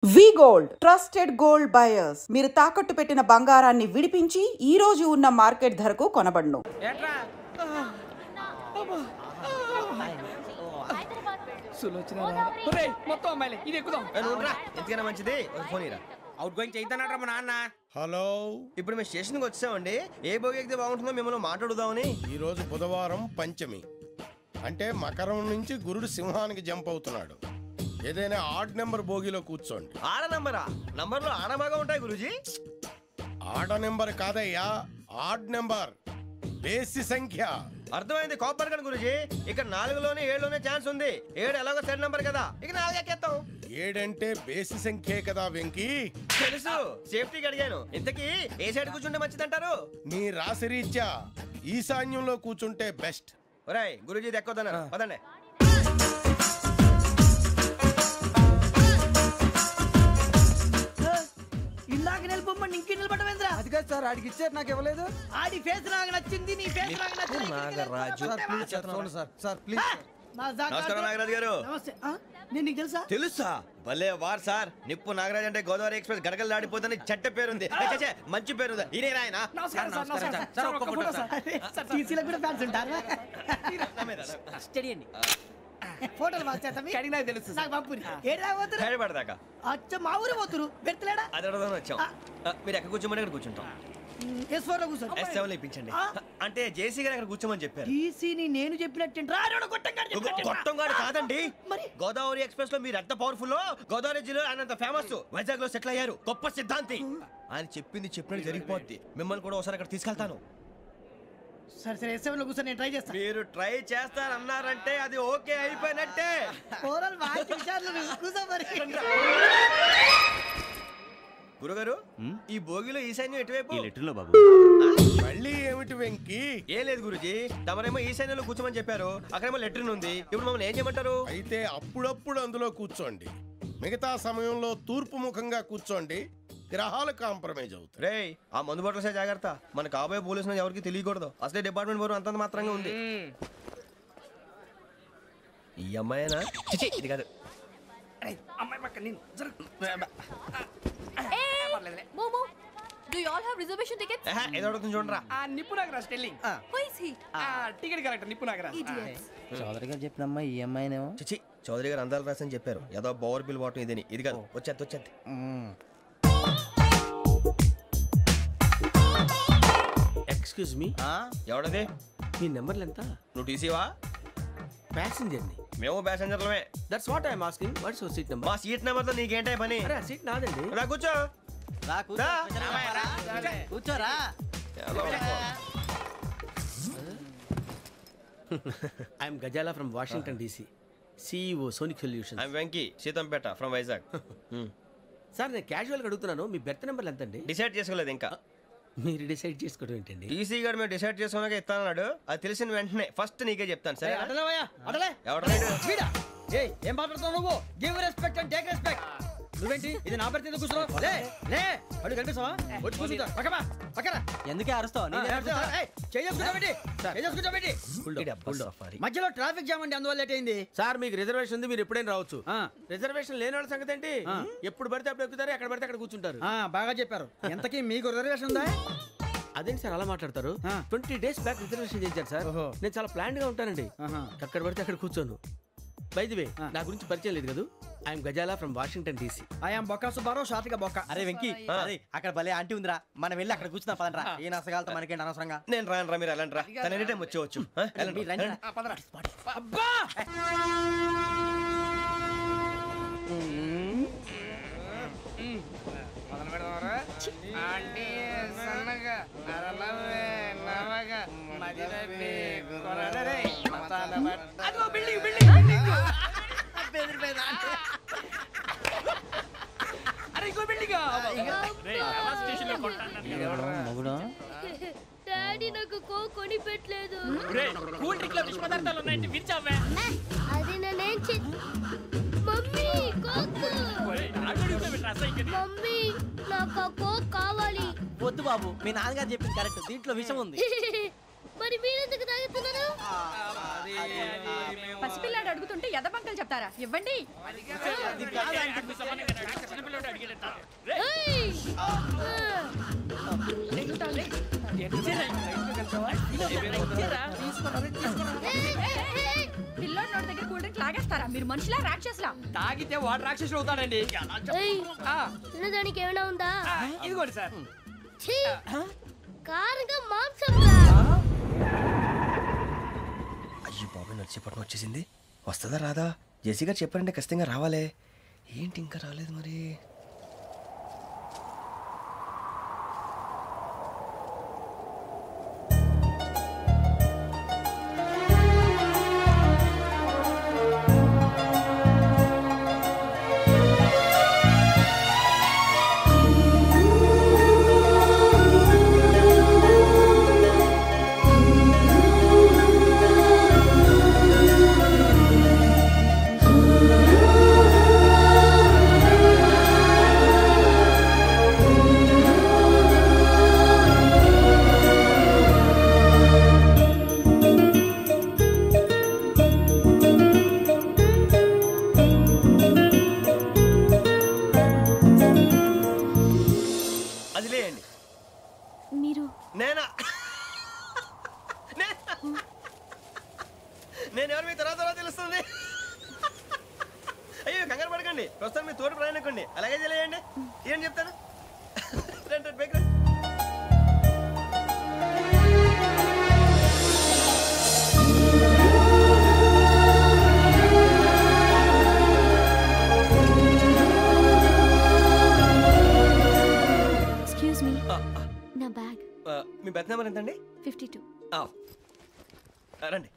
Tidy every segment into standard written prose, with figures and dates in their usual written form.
వి gold trusted gold buyers మీరు తాకట్టు పెట్టిన బంగారాన్ని విడిపించి ఈ రోజు ఉన్న మార్కెట్ ధరకు కొనబడును. హలో, ఇప్పుడు మేము స్టేషన్కి వచ్చామండి. ఏ బోగి ఎక్కితే బాగుంటుందో మిమ్మల్ని మాట్లాడుదామని. ఈ రోజు బుధవారం పంచమి అంటే మకరం నుంచి గురుడు సింహానికి జంప్ అవుతున్నాడు. ఏదైనా ఆడ్ నెంబర్ బోగిలో కూర్చోండి. ఆడ నంబరా? నంబర్లో ఆడ బాగా ఉంటాయి గురూజీ. ఆడ నెంబర్ కాదయ్యా, ఆడ్ నెంబర్, బేసి సంఖ్య. అర్థమైంది, కాపర్ కానీ గురూజీ. ఇక్కడ 4లోనే 7లోనే ఛాన్స్ ఉంది. 7 ఎలాగో సెడ్ నంబర్ కదా, ఇక 4 ఎక్కేస్తాం. 7 అంటే బేసి సంఖ్యే కదా వెంకీ. తెలుసు, సేఫ్టీకి అడిగాను. ఇంతకీ ఏ సైడ్ కూర్చుంటే మంచిదంటారు? నీ రాశి రీత్యా ఈశాన్యంలో కూర్చుంటే బెస్ట్. ఒరేయ్ గురూజీ దెక్కొద్దన్నారు, పదండి. ఇందాక నిలబొమ్మని ఇంకే నిలబడమేంద్రా? అది కాదు సార్, ఆడికి ఇచ్చారు, నాకు ఇవ్వలేదు. ఆడి ఫేస్ నాకు నచ్చింది, నీ ఫేస్ నాకు నచ్చింది. నాగరాజు. Sir please. నమస్కారం నాగరాజు గారు. నమస్తే. నేను నీకు తెలుసా? తెలుసా? భలే వార్ సార్. నిప్పు నాగరాజ్ అంటే గోదావరి ఎక్స్ప్రెస్ గడగలు దాడిపోతుంది చెట్ట పేరుంది. మంచి పేరుంది. ఇదే ఆయన. టీసీలో కూడా ఫ్యాన్స్ ఉంటారా? ఫోటోలు తెలుసు నాకు పంపుని. ఏడా పోతురు? హైదరాబాద్ అచ్చ మా ఊరు పోతురు. పెడతలేడా? అది అడగదామని వచ్చాం. మీరు ఎక్కడ కూర్చోమని అక్కడ కూర్చుంటాం. S4 లో కూర్చో. S7 లో ఇప్పించండి. అంటే జేసీ గారు అక్కడ కూర్చోమని చెప్పారు. టీసీని నేను చెప్పినట్టు గొట్టంగాడు కాదండి. మరి గోదావరి ఎక్స్ప్రెస్ లో మీరు ఎంత పవర్ఫుల్, గోదావరి జిల్లా ఆయన ఫేమస్. వైజాగ్ లో సెటిల్ అయ్యారు, గొప్ప సిద్ధాంతి. ఆయన చెప్పింది చెప్పినట్టు జరిగిపోద్ది. మిమ్మల్ని కూడా ఒకసారి అక్కడ తీసుకెళ్తాను. సరే సరే, S7 లో కూర్చొని నేను ట్రై చేస్తాను. మీరు ట్రై చేస్తారన్నారంటే అది ఓకే అయిపోయినట్టే. ఓవరాల్ బాగా విషయాలు కూర్చో మరి. గురుగారు, ఈ భోగిలో ఈశాన్యం ఎటువైపు? బాబు మళ్ళీ ఏమిటి వెంకీ? ఏం లేదు గురుజీ, తమరేమో ఈశాన్యంలో కూర్చోమని చెప్పారు. అక్కడేమో లెట్రిన్ ఉంది. ఇప్పుడు మమ్మల్ని ఏం చేయమంటారు? అయితే అప్పుడప్పుడు అందులో కూర్చోండి. మిగతా సమయంలో తూర్పు ముఖంగా కూర్చోండి. గ్రహాలు కాంప్రమైజ్ అవుతాయి. రే, ఆ మందు బాటలసే జాగ్రత్త. మన కాబోయే పోలీసులు ఎవరికి తెలియకూడదు. అసలే డిపార్ట్మెంట్ బోరు అంతంత మాత్రంగా ఉంది. ఈ అమ్మాయినా? చిచి, ఇది కాదు. Do you all have reservation tickets? ఏదో అడుగుతుంది చూడరా. నిప్పు Nagaraj telling. Who is he? Ticket correct, నిప్పు నాగరాజ్. Idiots. చౌదరి గారు చెప్పినమ్మా ఈ అమ్మాయినేమో. చిచి, చౌదరి గారు అందాలు రాసని చెప్పారు. ఏదో బోర్ బిల్ బాటం ఇదని. ఇది కాదు, వచ్చేది. Excuse me, ఎవడది? మీ నెంబర్లు ఎంత? నువ్వు టీసీవా? ప్యాసింజర్ ని. మేము ప్యాసెంజర్లమే. That's what I'm asking. What's your seat number? మా సీట్ నెంబర్ తో నీకేంటే పని? అరే ఆ సీట్ నాదండి. రా కూర్చో. కూర్చోరా. I'm Gajala from Washington DC, CEO Sonic solution. I'm Venky, Seethampeta from Vizag. Sir నేను క్యాజువల్గా అడుగుతున్నాను, మీ బెర్త్ నెంబర్లు ఎంత అండి? డిసైడ్ చేసుకోలేదు ఇంకా. మీరు డిసైడ్ చేసుకోవడం ఏంటండి? టీసీ గారు మేము డిసైడ్ చేసుకున్నాక ఇస్తానన్నాడు. అది తెలిసిన వెంటనే ఫస్ట్ నీకే చెప్తాను. సరే ఎవడ ఏం మాట్లాడుతున్నావు నువ్వు? Give respect and take respect. నువ్వేంటి ఇది నా పరిస్థితి కూర్చున్నావు? అడుగు కనిపిస్తావా? వచ్చి కూర్చుంటా. పక్కన ఎందుకే అరుస్తావు? మధ్యలో ట్రాఫిక్ జామ్ అండి, అందువల్ల లేట్ అయింది. సార్ మీకు రిజర్వేషన్ ఉంది, మీరు ఎప్పుడైనా రావచ్చు. రిజర్వేషన్ లేని వాళ్ళ సంగతి ఏంటి? ఎప్పుడు పడితే అప్పుడు ఎక్కుతారు, ఎక్కడ పడితే అక్కడ కూర్చుంటారు. బాగా చెప్పారు. ఎంతకీ మీకు రిజర్వేషన్ ఉందా? అదేంటి సార్ అలా మాట్లాడతారు? 20 days బ్యాక్ రిజర్వేషన్ చేశారు సార్. నేను చాలా ప్లాన్డ్ గా ఉంటానండి. ఎక్కడ పడితే అక్కడ కూర్చోను. బై ది వే, నా గురించి పరిచయం లేదు కదా. I'm Gajala from Washington DC. I'm Bokka Subbarao, షాతిక బొక్క. అరే వెంకీ, అక్కడ భలే ఆంటీ ఉందిరా, మనం వెళ్ళి అక్కడ కూర్చున్నా పదనరా. ఏ నసగాలతో మనకేంటి అనవసరంగా. నేను రాను రా, మీరు వెళ్ళండి రా. తన ఎనీ టైం వచ్చేవచ్చు. అబ్బా డాడీ నాకు కోక్ కొని పెట్టలేదు. కూల్ డ్రింక్ లో విష పదార్థాలు ఉన్నాయండి, విరిచావే. అది నేనేం మమ్మీ కోక్. మమ్మీ నాకు ఆ కోక్ కావాలి. వద్దు బాబు, మీ నాన్నగారు చెప్పింది కరెక్ట్, దీంట్లో విషం ఉంది. మరి మీరెందుకు తాగుతున్నారు? పసిపిల్లాడు అడుగుతుంటే ఎదబంకలు చెప్తారా? ఇవ్వండి. పిల్లోడు నోటి దగ్గర కూల్ డ్రింక్ లాగేస్తారా? మీరు మనుషులా రాక్షసులా? తాగితే వాడు రాక్షసుడు అవుతాడండి. తినడానికి ఏమైనా ఉందా? ఇదిగోండి సార్. కారంగా మాంసం. అయ్యి బాబు నడిచిపట్నం వచ్చేసింది. వస్తుందా రాదా? జేసీ గారు చెప్పారంటే ఖచ్చితంగా రావాలే. ఏంటి ఇంకా రాలేదు మరి? నేను ఎవరు మీ తర్వాత తెలుస్తుంది. అయ్యో కంగారు పడకండి, ప్రస్తుతం మీ తోటి ప్రయాణకండి. అలాగే తెలియండి. ఏం చెప్తాను. రండి రండి బైక్ రండి. ఎక్స్క్యూజ్ మీ, నా బ్యాగ్. మీ బెత్ నెంబర్ ఎంతండి? 52. రండి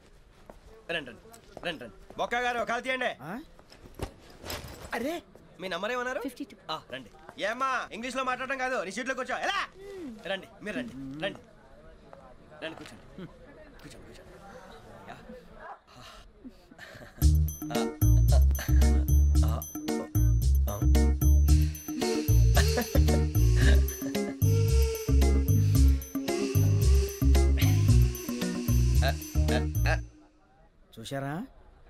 రండి రండి రండి రండి. బొక్క గారు కాల్ తీయండి. అరే మీ నంబర్ ఏమన్నారు? 52. రండి. ఏమ్మా ఇంగ్లీష్ లో మాట్లాడడం కాదు, నీ సీట్లోకి వచ్చా. ఎలా రండి, మీరు రండి రండి రండి, కూర్చోండి కూర్చోండి కూర్చోండి. చూశారా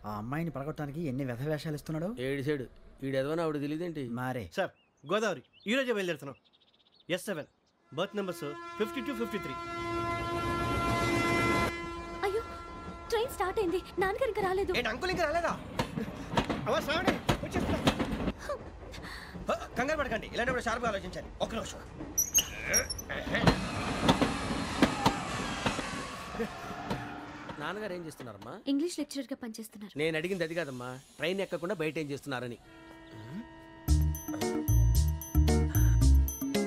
ఆ అమ్మాయిని పడగొట్టడానికి ఎన్ని వ్యధ వేషాలు ఇస్తున్నాడు. ఏడు సైడు ఈడెదవని ఆవిడ తెలియదేంటి? మారే సార్ గోదావరి ఈరోజే బయలుదేరుతున్నాం. S7 berth numbers 52, 53. అయ్యో ట్రైన్ స్టార్ట్ అయింది, నాన్నగారు ఇంకా రాలేదు. ఏంటి అంకుల్ ఇంకా రాలేదా? కంగారు పడకండి, ఇలాంటప్పుడు షార్ప్గా ఆలోచించాలి. ఒక్క నిమిషం. నాన్నగారు ఏం చేస్తున్నారమ్మా? ఇంగ్లీష్ లెక్చరర్ గా పనిచేస్తున్నారు. నేను అడిగింది అది కాదమ్మా, ట్రైన్ ఎక్కకుండా బయట ఏం చేస్తున్నారని.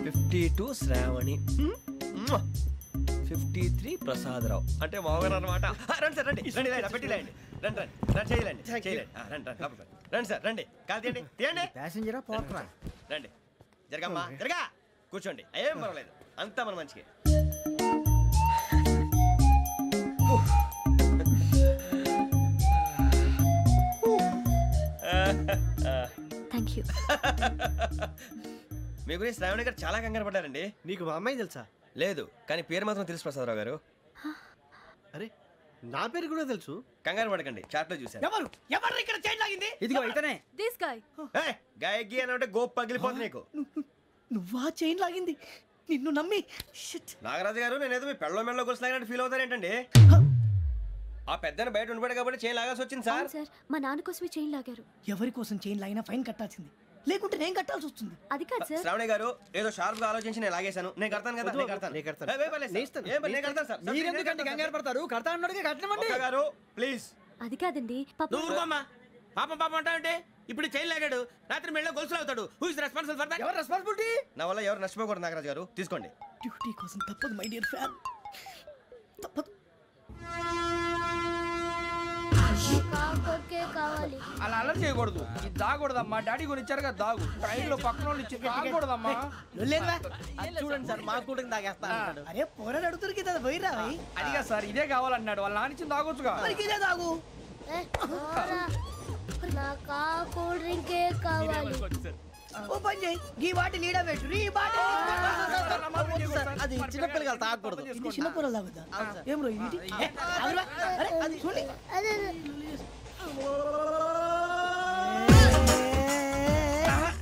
52 శ్రావణి, 53 ప్రసాదరావు అంటే మామగారు అనమాట. రండి సార్ రండి రండి, ఇలా పెట్టి లేండి. రండి రండి రండి, చేయలేండి చేయలేండి. రండి రండి లోపలికి రండి సార్, రండి కాల్ తీయండి తీయండి. ప్యాసింజరా పోట్రా. రండి జరగమ్మా జరగా, కూర్చోండి. ఏం పర్వాలేదు, అంతా మన మంచిగా. Thank you. మీ గురించి శ్రావణి గారు చాలా కంగారు పడ్డారండి. నీకు మా అమ్మాయి తెలుసా? లేదు, కానీ పేరు మాత్రం తెలుసు ప్రసాదరావు గారు. అరే నా పేరు కూడా తెలుసు. కంగారు పడకండి, చాట్లో చూశాను. ఎవరు ఎవరు ఇక్కడ చైన్ లాగింది? ఇదిగో ఇతనే. This guy. గాయకి అని అంటే గోప్ పగిలిపోతుంది నీకు. నువ్వా చైన్ లాగింది? నిన్ను నమ్మి. నాగరాజు గారు, నేనేదో మీ పెళ్ళ మెళ్ళ గురిసిలాగినట్టు ఫీల్ అవుతారేంటండి? ఆ పెద్దని బయట ఉండిపోయాడు కాబట్టి చైన్ లాగాల్సి వచ్చింది సార్. సార్ మా నాన్న కోసమే చైన్ లాగారు. ఎవరి కోసం చైన్ లాగినా ఫైన్ కట్టాల్సింది, లేకుంటే నేను కట్టాల్సి వస్తుంది. అది కాదు సార్. శ్రావణి గారు ఏదో షార్ప్ గా ఆలోచించి నేను లాగేశాను. నేను కడతాను కదా, నేను కడతాను. నేను కడతాను సార్. మీరెందుకంటే కంగారు పడతారు? కడతా అన్నాడుగా కట్టమండి. గారు ప్లీజ్. అది కాదండి నువ్వు ఊరుకోమ్మా. పాపం పాపం అంటావంటే ఇప్పుడు చైన్ లాగాడు, రాత్రి మెళ్ళ గొలుసులు అవుతాడు. Who is responsible for that? ఎవరు రెస్పాన్సిబిలిటీ? నా వల్ల ఎవరు నష్టపోకూడదు నాగరాజు గారు, తీసుకోండి. డ్యూటీ కోసం తప్పదు మై డియర్ ఫ్యాన్, తప్పదు. కావాలి. అలా అల్లరి చేయకూడదు. ఇది దాగకూడదమ్మా. డాడీ కొని ఇచ్చారు కదా దాగు. ట్రైన్ లో పక్కన వాళ్ళు ఇచ్చి దాగకూడదమ్మా. చూడండి సార్, మా కూడా తాగేస్తా. అరే పోరాడు అడుగుతారు కదా, పోయిరా. అడిగా సార్, ఇదే కావాలన్నాడు. వాళ్ళ నానిచ్చింది తాగొచ్చుగా. ఇదే తాగు. నాకు కూల్ డ్రింకే కావాలి. ఓ పని చేయి, ఈ బాటి లీడ పెట్టు. ఈ బాటి అది చిన్నపిల్లలు తాగకూడదు. ఇది చిన్న పొరలు తాగుతా. ఏం రో ఇది? అరే అది చూడండి.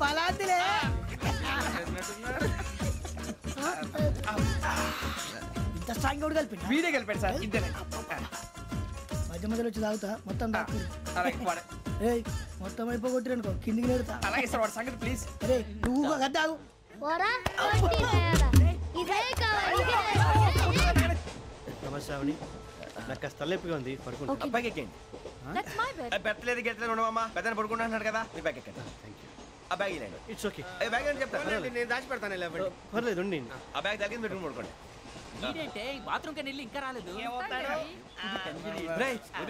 పలాతిలే ఇంత స్ట్రాంగ్ కూడా కలిపి వీడే గెలిపాడు సార్ ఇద్దరే మధ్య మధ్యలో వచ్చి తాగుతా మొత్తం తాకు అలాగే వాడు. ఏయ్ మొత్తం అయిపోగొట్టిరనుకో కిందికి నేడుతా అలాగే సార్ వాడు సంగతి ప్లీజ్ అరే నువ్వు కదా తాగు ఇదే కావాలి నమస్తే ఆవిడ నాకు కాస్త తలెప్పిగా ఉంది పడుకుంటా అబ్బాయికి ఎక్కండి పెట్టలేదు గెట్టలేదు ఉండవమ్మా పెద్దని పడుకుంటున్నాడు కదా మీ బ్యాగ్ ఎక్కండి ఆ బ్యాగ్ ఇలాండి ఇట్స్ ఓకే బ్యాగ్ అని చెప్తాను నేను దాచి పెడతాను పర్లేదు ఉండి ఆ బ్యాగ్ తగ్గింది పెట్టుకుని పడుకోండి బాత్రూమ్ కి వెళ్ళి ఇంకా రాలేదు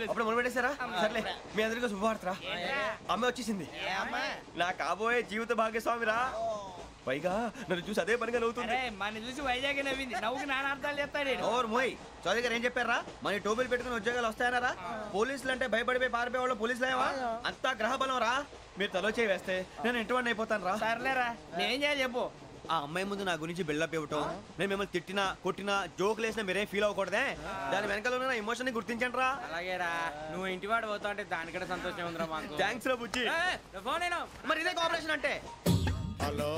అప్పుడు మొదలు పెట్టేశారా సర్లే మీ అందరికీ శుభవార్తరా అమ్మాయి వచ్చేసింది నా కాబోయే జీవిత భాగ్యస్వామిరా పైగా నన్ను చూసి అదే పనిగా నవ్వుతుంది మన చూసి వైజాగ్ నవ్వింది నవ్వుకి నాన్న అర్థాలు చెప్తాడు ఓర్ మోయ్ చౌదరి గారు ఏం చెప్పారా మన టోబీలు పెట్టుకుని ఉద్యోగాలు వస్తాయనరా పోలీసులు అంటే భయపడిపోయి పారిపోయే వాళ్ళు పోలీసులు ఏవా అంతా గ్రహ బలం రా మీరు తలో చేయి వేస్తే నేను ఇంటివాడిని అయిపోతాను రా సర్లేరా నేనేం చేయాలి చెప్పు ఆ అమ్మాయి ముందు నా గురించి బిల్డప్ ఇవ్వటం నేను మిమ్మల్ని తిట్టినా కొట్టినా జోకులు వేసినా మీరేం ఫీల్ అవ్వకూడదే దాని వెనకాల ఉన్న ఎమోషన్ ని గుర్తించండి రా అలాగేరా నువ్వు ఇంటి వాడు పోతా అంటే దానికంటే సంతోషం ఉందిరా మాకు థ్యాంక్స్ రా బుజ్జి ఫోన్ మరి ఇదే కోఆపరేషన్ అంటే హలో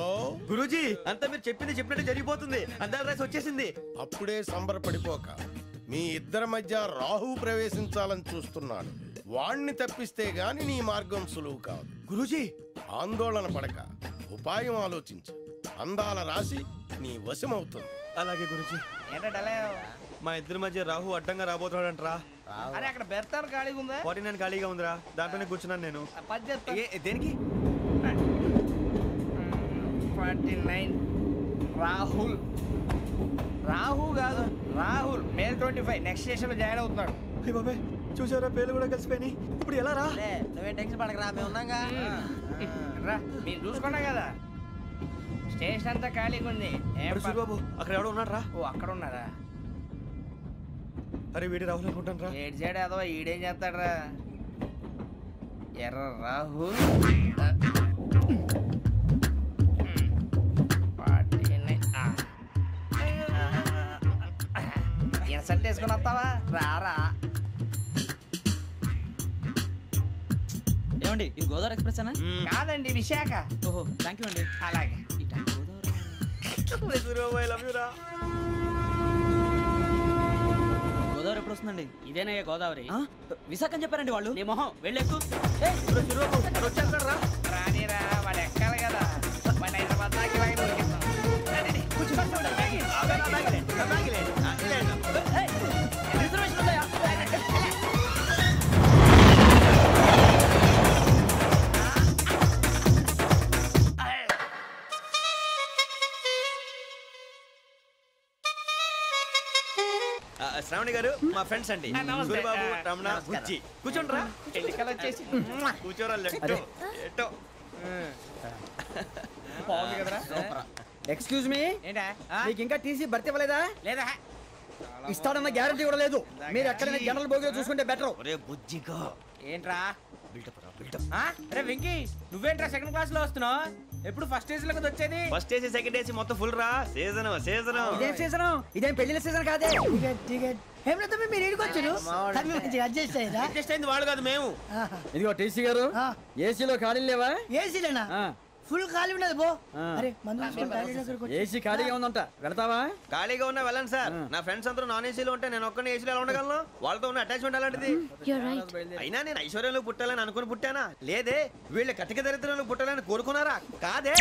గురూజీ అంతా మీరు చెప్పింది చెప్పినట్టు జరిగిపోతుంది అందాల రైస్ వచ్చేసింది అప్పుడే సంబరపడిపోక మీ ఇద్దరి మధ్య రాహు ప్రవేశించాలని చూస్తున్నాడు వాణ్ణి తప్పిస్తే గాని నీ మార్గం సులువు కాదు గురూజీ ఆందోళన పడక ఉపాయం ఆలోచించు అందాల రాశి నీ వశమవుతుంది అలాగే గురూజీ మా ఇద్దరి మధ్య రాహు అడ్డంగా రాబోతున్నాడంటరా అరే అక్కడ బెర్తాను ఖాళీగా ఉందా 49 ఖాళీగా ఉందిరా దాంట్లోనే కూర్చున్నాను నేను దేనికి 49 రాహుల్ రాహు కాదు రాహుల్ మే 25 నెక్స్ట్ స్టేషన్ లో జాయిన్ అవుతున్నాడు బాబే చూసారా పేర్లు కూడా కలిసిపోయినాయి ఇప్పుడు ఎలా రా నువ్వే టెన్షన్ పడకరా మేము ఉన్నాగా రా మీరు చూసుకున్నా కదా స్టేషన్ అంతా ఖాళీగా ఉంది బాబు అక్కడ ఎవడో ఉన్నాడు రా ఓ అక్కడ ఉన్నారా అరే వీడి రాహుల్ అనుకుంటాను రా ఏడు సైడ్ అదో ఈడేం చేస్తాడరా ఎర్ర రాహుల్ ఇన్సల్ట్ వేసుకుని వస్తావా రారా ఏమండి ఇది గోదావరి ఎక్స్ప్రెస్ అనా కాదండి విశాఖ ఓహో థ్యాంక్ యూ అండి అలాగే గోదావరి ఎప్పుడు వస్తుందండి ఇదేనయ్య గోదావరి విశాఖ అని చెప్పారండి వాళ్ళు నీ మొహం వెళ్ళెక్కు రానిరా వాడు ఎక్కాలి కదా వాడు హైదరాబాద్ దాకా ఇలాగే దొరికిస్తాం శ్రావణి గారు మా ఫ్రెండ్స్ అండి సూరిబాబు రమణ బుజ్జి కూర్చోండి రా ఎన్నికలు వచ్చేసి కూర్చోరా లెట్టో ఎట్టో బాగుంది కదరా ఎక్స్క్యూజ్ మీ ఏంటా మీకు ఇంకా టీసీ భర్తీ ఇవ్వలేదా లేదా ఇస్తాడన్న గ్యారంటీ కూడా లేదు మీరు ఎక్కడైనా జనరల్ బోగిలో చూసుకుంటే బెటర్ ఒరే బుజ్జిగా ఏంట్రా బిల్డప్ రా బిల్డప్ అరే వెంకీ నువ్వేంట్రా సెకండ్ క్లాస్ లో వస్తున్నావు ఎప్పుడు ఫస్ట్ ఏజ్ లో కదా వచ్చేది ఫస్ట్ ఏసీ సెకండ్ ఏసీ మొత్తం ఫుల్ రా సీజన్ సీజన్ ఇదేం సీజన్ ఇదేం పెళ్లిన సీజన్ కాదే టికెట్ టికెట్ ఏం మీరు ఇడికొచ్చారు అడ్జస్ట్ అయ్యారా అడ్జస్ట్ అయింది వాళ్ళు కాదు మేము ఇదిగో టీసీ గారు ఏసీలో ఖాళీ లేవా ఏసీలేనా ఫుల్ ఖాళీ ఉండదు బో అరే ఏసీ ఖాళీగా ఉందంట వెళ్తావా ఖాళీగా ఉన్నా వెళ్ళండి సార్ నా ఫ్రెండ్స్ అందరూ నాన్ ఏసీలో ఉంటే నేను ఒక్కనే ఏసీలో ఎలా ఉండగలను వాళ్ళతో ఉన్న అటాచ్మెంట్ అలాంటిది అయినా నేను ఐశ్వర్యంలో పుట్టాలని అనుకుని పుట్టానా లేదే వీళ్ళ కటిక దరిద్రంలో పుట్టాలని కోరుకున్నారా కాదే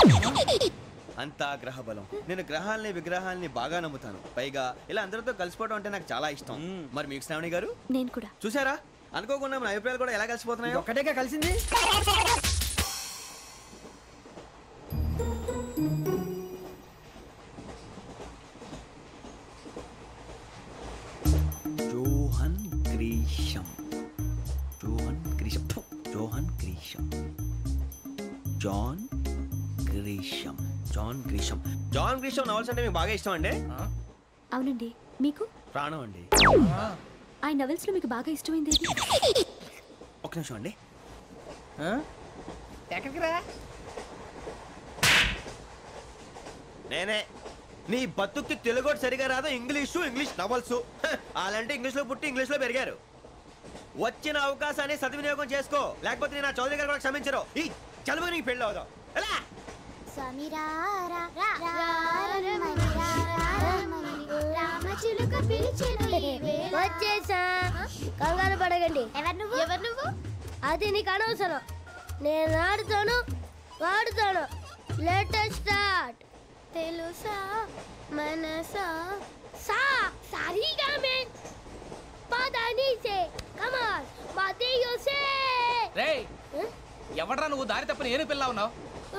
అంతా గ్రహ బలం నేను గ్రహాలని విగ్రహాలని బాగా నమ్ముతాను పైగా ఇలా అందరితో కలిసిపోవడం అంటే నాకు చాలా ఇష్టం మరి మీకు శ్రావణి గారు నేను కూడా చూసారా అనుకోకుండా మన అభిప్రాయాలు కూడా ఎలా కలిసిపోతున్నాయి ఒక్కటేగా కలిసింది Johan Grisham Johan Grisham Johan Grisham John Grisham John Grisham John Grisham novels అంటే మీకు బాగా ఇష్టం అండి అవునండి మీకు ప్రాణం అండి ఆ నవెల్స్ లో మీకు బాగా ఇష్టమైంది ఒక నిమిషం అండి ఎక్కడికి రా నేనే నీ బతుక్కి తెలుగు సరిగా రాదు ఇంగ్లీష్ నవల్స్ అలాంటి ఇంగ్లీష్లో పుట్టి ఇంగ్లీష్లో పెరిగారు వచ్చిన అవకాశాన్ని సద్వినియోగం చేసుకో, లేకపోతే నేను నా చౌదరి గారు కూడా క్షమించరు. ఈ చదువు నీకు పెళ్ళి అవుదాం. ఎలా వచ్చేసా, కంగారు పడగండి. ఎవరు నువ్వు? అది నీకు అనవసరం. నేను ఆడుతాను, వాడుతాను. Latest start. తెలుసా మనసా సా సారీగా మెన్ పదని సే కమాన్ మాదేయో సే. రేయ్ ఎవడ్రా నువ్వు దారి తప్పని ఏను పిల్ల ఉన్నావు?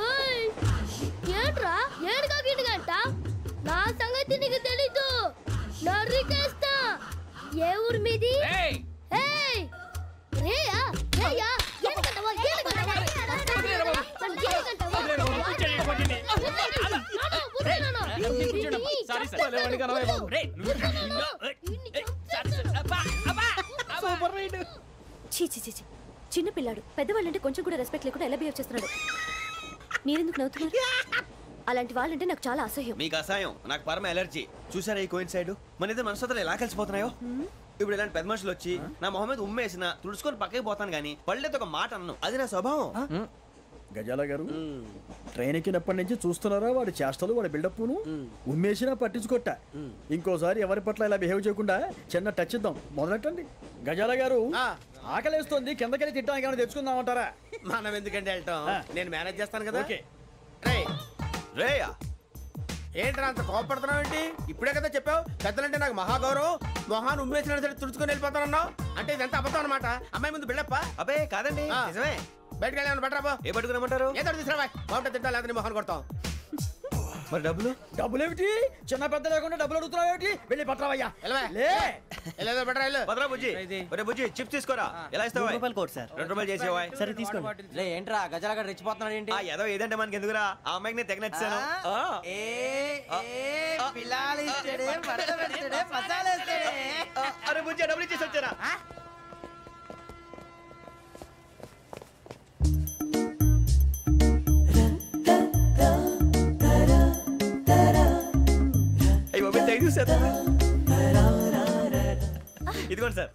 ఓయ్ ఏంట్రా ఏడుగా గిడుగంట? నా సంగతి నీకు తెలీదు. నరికేస్తా. ఏ ఊరు మీది? రేయ్ ఏయ్ రేయా రేయా ఏడుగంటవా ఏడుగంటవా చిన్న పిల్లాడు పెద్దవాళ్ళంటే కొంచెం కూడా రెస్పెక్ట్ లేకుండా ఎలా బిహేవ్ చేస్తున్నాడు. మీరెందుకు నవ్వుతున్నారు? అలాంటి వాళ్ళంటే నాకు చాలా అసహ్యం. మీకు అసహ్యం, నాకు పరమ ఎలర్జీ. చూసారా ఈ కోయిన్సైడ్? మన ఇద్దరు మనసులో ఎలా కలిసిపోతున్నాయో. ఇప్పుడు ఇలాంటి పెద్ద మనుషులు వచ్చి నా మొహం మీద ఉమ్మేసిన తుడుచుకొని పక్కకి పోతాను కానీ పళ్ళేతో ఒక మాట అన్ను. అది నా స్వభావం. గజాల గారు ట్రైన్ ఎక్కినప్పటి నుంచి చూస్తున్నారా వాడి చేష్టలు, వాడి బిల్డప్ను? ఉమ్మేసినా పట్టించుకోట. ఇంకోసారి ఎవరి పట్ల ఇలా బిహేవ్ చేయకుండా చిన్న టచ్ ఇద్దాం. మొదలెట్టండి. గజాల గారు ఆకలేస్తుంది, కిందకెళ్ళి తిట్టడానికి ఏమైనా తెచ్చుకుందామంటారా? మనం ఎందుకంటే వెళ్తాం, నేను మేనేజ్ చేస్తాను కదా. ఓకే. రేయా ఏంట్రా అంత కోపడుతున్నావు ఏంటి? ఇప్పుడే కదా చెప్పావు పెద్దలంటే నాకు మహాగౌరవం, మొహాన్ని ఉమ్మేసిన సరే తుడుచుకొని వెళ్ళిపోతానన్నావు. అంటే ఇదంతా అబద్ధం అనమాట. అమ్మాయి ముందు బిల్డప్ప? అబ్బే కాదండి, నిజమే. బయటకు వెళ్ళామని బట్రాబో. ఏ పట్టుకురమ్మంటారు? ఏదో తీసుకురావా, బాగుంటుంది తింటా, లేదా మొహాన్ని కొడతాం. మరి డబ్బులు? డబ్బులు ఏమిటి? చిన్న పెద్ద లేకుండా డబ్బులు అడుగుతున్నావు ఏమిటి? వెళ్ళి పట్టరావయ్యా. భద్రా బుజ్జి, ఒరే బుజ్జి చిప్స్ తీసుకోరా. ఎలా ఇస్తావా? Court sir. 2 రూపాయలు చేసేవా? సరే తీసుకోండి. లే ఏంట్రా గజాలగడ రెచ్చిపోతున్నాడు ఏంటి? ఏదో ఏదంటే మనకి ఎందుకురా, ఆ అమ్మాయికి నేను తెగ నచ్చాను. అరే బుజ్జి డబ్బులు ఇచ్చేసి వచ్చారా? ఇదిగోండి సార్.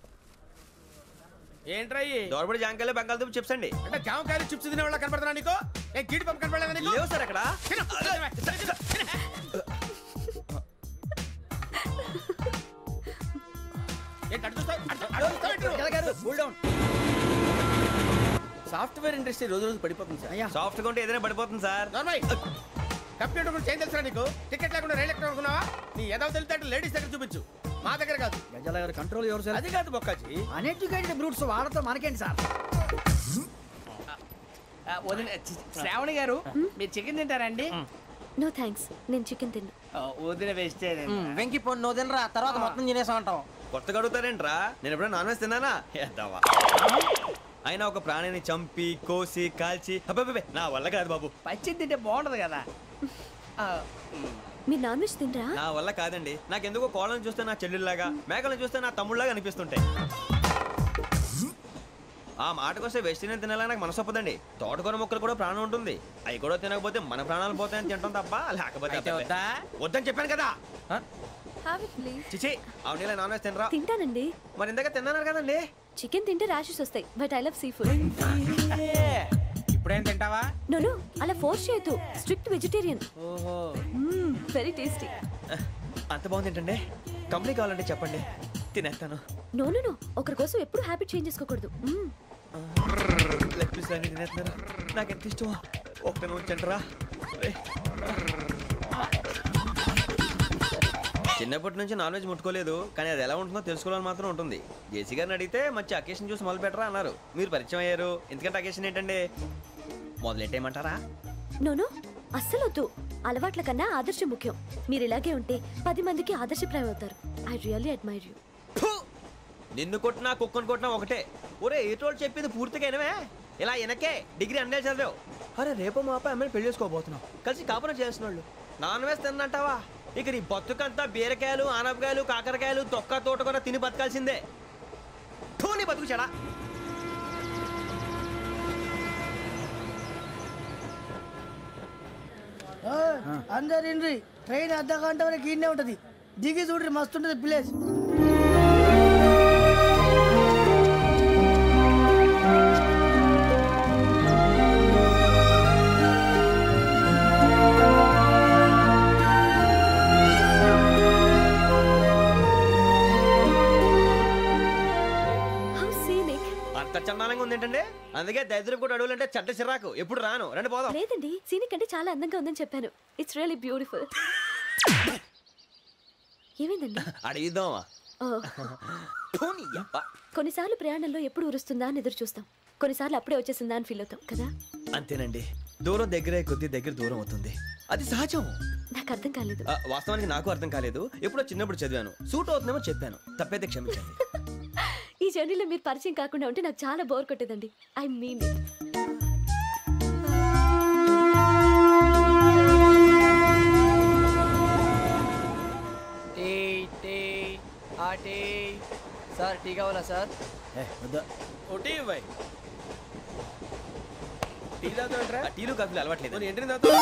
ఏంట్రా దోరబడి జాంకాయలు బంగాళదుంప చిప్స్ అండి. అంటే జామకాయలు చిప్స్ తినే వాళ్ళ కనపడుతున్నా నీకు? ఏ గీడి పంపు కనపడలేదా నీకు? లేవు సార్ అక్కడ. సాఫ్ట్వేర్ ఇండస్ట్రీ రోజు రోజు పడిపోతుంది సార్. సాఫ్ట్ గా ఉంటే ఏదైనా పడిపోతుంది సార్. కంప్యూటర్ గురించి ఏం తెలుసా నీకు? టికెట్ లేకుండా రైలు ఎక్కడ అనుకున్నావా? నీ ఏదో తెలితే లేడీస్ దగ్గర చూపించు, మా దగ్గర కాదు. గజాల గారు కంట్రోల్ ఎవరు సార్? అది కాదు బొక్కాజీ, అన్ఎడ్యుకేటెడ్ బ్రూట్స్ వాళ్ళతో మనకేంటి సార్? శ్రావణి గారు మీరు చికెన్ తింటారండి? నో థ్యాంక్స్, నేను చికెన్ తిన్నా. వదిన వేస్తే వెంకి పొన్ను నువ్వు తినరా, తర్వాత మొత్తం తినేసా ఉంటాం. కొత్తగా అడుగుతారేంట్రా? నేను ఎప్పుడైనా నాన్ వెజ్ తిన్నానా? ఎద్దావా. అయినా ఒక ప్రాణిని చంపి కోసి కాల్చి అబ్బే నా వల్ల కాదు బాబు. పచ్చి తింటే బాగుంటది కదా. మీరు నాన్ వెజ్ తినరా? నా వల్ల కాదండి. నాకెందుకో కోళ్ళని చూస్తే నా చెల్లెళ్ళలాగా, మేకలను చూస్తే నా తమ్ముళ్ళలాగా అనిపిస్తుంటాయి. ఆ మాటకొస్తే వెస్టిరియన్ తినాలని నాకు మనసు ఒప్పదండి. తోటకూర మొక్కలు కూడా ప్రాణం ఉంటుంది. అవి కూడా తినకపోతే మన ప్రాణాలు పోతాయని తింటాం తప్ప లేకపోతే వద్దని చెప్పాను కదా. చిచి అవునీ నాన్ వెజ్ తినరా? తింటానండి. మరి ఇందాక తిన్నాను కదండి. చికెన్ తింటే ర్యాషెస్ వస్తాయి, but I love sea food. ఇప్పుడేం తింటావా? నో అలా ఫోర్స్ చేయొద్దు. Strict vegetarian. ఓహో వెరీ టేస్టీ. అంత బాగుంది ఏంటండి? కంప్లీట్ కావాలంటే చెప్పండి, తినేస్తాను. నో ఒకరి కోసం ఎప్పుడు హ్యాబిట్ చేంజ్ చేసుకోకూడదు. లెగ్ పీస్ అన్ని తినేస్తున్నారు, నాకు ఎంత ఇష్టం. ఒకటే ఉంచండిరా. చిన్నప్పటి నుంచి నాన్ వెజ్ ముట్టుకోలేదు, కానీ అది ఎలా ఉంటుందో తెలుసుకోవాలని మాత్రం ఉంటుంది. జేసీ గారిని అడిగితే మంచి అకేషన్ చూసి మొదలు పెట్టరా అన్నారు. మీరు పరిచయం అయ్యారు, ఎందుకంటే అకేషన్ ఏంటండి? మొదలెట్టేయమంటారా? నో అస్సలు వద్దు. అలవాట్ల కన్నా ఆదర్శం ముఖ్యం. మీరు ఇలాగే ఉంటే 10 మందికి ఆదర్శప్రాయం అవుతారు. I really admire you. నిన్ను కొట్టినా కుక్కను కొట్టినా ఒకటే. ఒరే ఏటోళ్ళు చెప్పింది పూర్తిగా వినవే. ఇలా వెనకే డిగ్రీ అన్నే చదివావు. అరే రేపు మా అబ్బాయి అమ్మని పెళ్లి చేసుకోబోతున్నావు, కలిసి కాపురం చేసిన వాళ్ళు నాన్ వెజ్ తిన్నంటావా? ఇక నీ బతుకంతా బీరకాయలు, ఆనపకాయలు, కాకరకాయలు, తొక్క తోట కూడా తిని బతకాల్సిందే. నీ బతుకు చెడా. అందరు ఇండ్రి, ట్రైన్ అర్ధ గంట వరకు ఇన్నే ఉంటది. దిగి చూడ్రి, మస్తు ఉంటది ప్లేస్. అందుకే దరిద్రం కూడా అడవులు అంటే చెడ్డ చిరాకు. ఎప్పుడు రాను, రండి పోదాం. లేదండి, సీని కంటే చాలా అందంగా ఉందని చెప్పాను. It's really beautiful. ఏమైందండి? అడిగిద్దామా? కొన్నిసార్లు ప్రయాణంలో ఎప్పుడు ఉరుస్తుందా అని ఎదురు చూస్తాం, కొన్నిసార్లు అప్పుడే వచ్చేసిందా అని ఫీల్ అవుతాం కదా. అంతేనండి, దూరం దగ్గర కొద్ది దగ్గర దూరం అవుతుంది, అది సహజం. నాకు అర్థం కాలేదు. వాస్తవానికి నాకు అర్థం కాలేదు. ఎప్పుడో చిన్నప్పుడు చదివాను, సూట్ అవుతుందేమో చెప్పాను, తప్పైతే క్షమించండి. ఈ జర్నీలో మీరు పరిచయం కాకుండా ఉంటే నాకు చాలా బోర్ కొట్టేదండి. I mean it. Sir tea కావాలా సార్? టీ ఇవ్వాలి. టీ తాగుతాంట్రా? టీలు కాఫీలు అలవాట్లేదు. ఏంటి తాగుతా?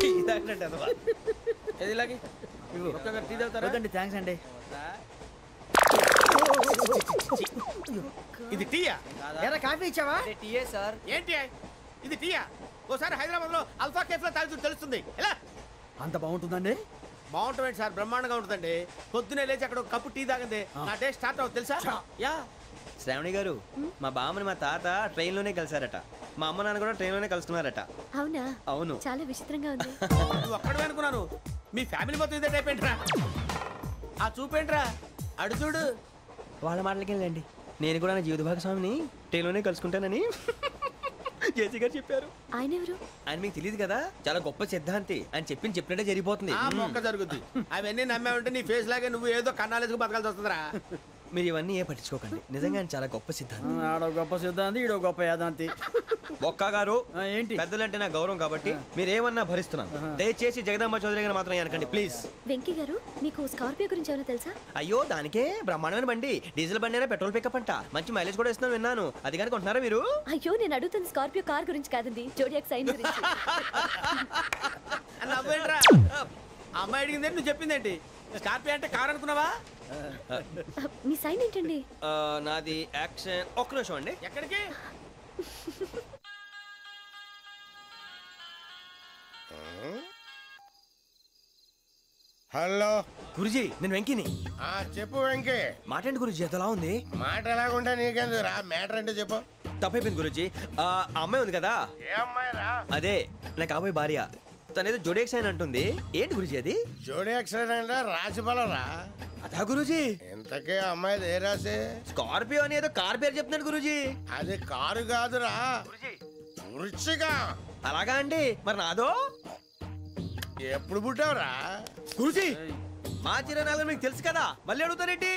టీ తాగినట్టు అదవా. ఏది ఇలాగే ఒక్కొక్కరు టీ తాగుతారా? థ్యాంక్స్ అండి. ఇది టీయా? ఎరా కాఫీ ఇచ్చావా? టీయే సార్. ఏంటి ఇది టీయా? ఓసారి హైదరాబాద్ లో అల్ఫా కేఫ్ లో తాగుతూ తెలుస్తుంది. ఎలా అంత బాగుంటుందండి? బాగుంటుంది సార్, బ్రహ్మాండంగా ఉంటుందండి. పొద్దునే లేచి అక్కడ ఒక కప్పు టీ తాగింది నా డే స్టార్ట్ అవుతుంది తెలుసా? యా. శ్రావణి గారు, మా బామ్మని మా తాత ట్రైన్ లోనే కలిసారట, మా అమ్మ నాన్న కూడా ట్రైన్ లోనే కలుసుకున్నారట. అవునా? అవును. చాలా విచిత్రంగా ఉంది. నువ్వు ఒక్కడే అనుకున్నాను, మీ ఫ్యామిలీ మొత్తం ఇదే టైప్ ఏంట్రా? ఆ చూపేంట్రా, అడు చూడు. వాళ్ళ మాటలకి వెళ్ళండి, నేను కూడా నా జీవిత భాగస్వామిని ట్రైన్ లోనే కలుసుకుంటానని జేసీ గారు చెప్పారు. ఆయన ఎవరు? ఆయన మీకు తెలియదు కదా, చాలా గొప్ప సిద్ధాంతి. ఆయన చెప్పినట్టే జరిగిపోతుంది. ఆ మొక్క జరుగుద్ది. అవన్నీ నమ్మావంటే నీ ఫేస్ లాగే నువ్వు ఏదో కన్నాలేసుకు బతకాల్సి వస్తుందిరా. మీరు ఇవన్నీ ఏ పట్టించుకోకండి, నిజంగా ఆయన చాలా గొప్ప సిద్ధాంతి. ఆడో గొప్ప సిద్ధాంతి, ఈడో గొప్ప యాదాంతి. ఒక్క గారు ఏంటి? పెద్దలంటే నా గౌరవం కాబట్టి మీరేమన్నా భరిస్తున్నాను. దయచేసి జగదాంబ చౌదరి గారు మాత్రం అనకండి ప్లీజ్. వెంకీ గారు, మీకు స్కార్పియో గురించి ఏమైనా తెలుసా? అయ్యో, దానికే బ్రహ్మాండమైన బండి, డీజిల్ బండి అయినా పెట్రోల్ పికప్ అంట, మంచి మైలేజ్ కూడా ఇస్తున్నాను విన్నాను. అది కానీ కొంటున్నారా మీరు? అయ్యో, నేను అడుగుతుంది స్కార్పియో కార్ గురించి కాదండి, జోడియాక్ సైన్ గురించి. నవ్వేంట్రా? అమ్మాయి అడిగింది నువ్వు చెప్పిందేంటి? స్కార్పియో అంటే కార్ అనుకున్నావా? మీ సైన్ ఏంటండి? నాది యాక్షన్. ఒక్క నిమిషం అండి. ఎక్కడికి? హలో గురుజీ, నేను వెంకిని. చెప్పు వెంకీ. మాట ఏంటి గురుజీ, అదలా ఉంది? మాట ఎలాగుంటా నీకెందుకు రా, మ్యాటర్ అంటే చెప్పు. తప్పైపోయింది గురుజీ. ఆ అమ్మాయి ఉంది కదా, ఏ అమ్మాయి రా? అదే నా కాబోయే భార్య. తనేదో జోడేక్స్ అని అంటుంది. ఏంటి గురుజీ అది? జోడి యాక్సిడెంట్ రాసి బలరా? అదా గురుజీ. ఇంతకే అమ్మాయి ఏ రాసి? స్కార్పియో అని ఏదో కార్ పేరు చెప్తున్నాడు గురుజీ. అది కారు కాదురా, వృచ్చిక. అలాగా అండి, మరి నాదో? ఎప్పుడు పుట్టావురా? గురుజీ, మా చిరనాలు మీకు తెలుసు కదా, మళ్ళీ అడుగుతారేంటి?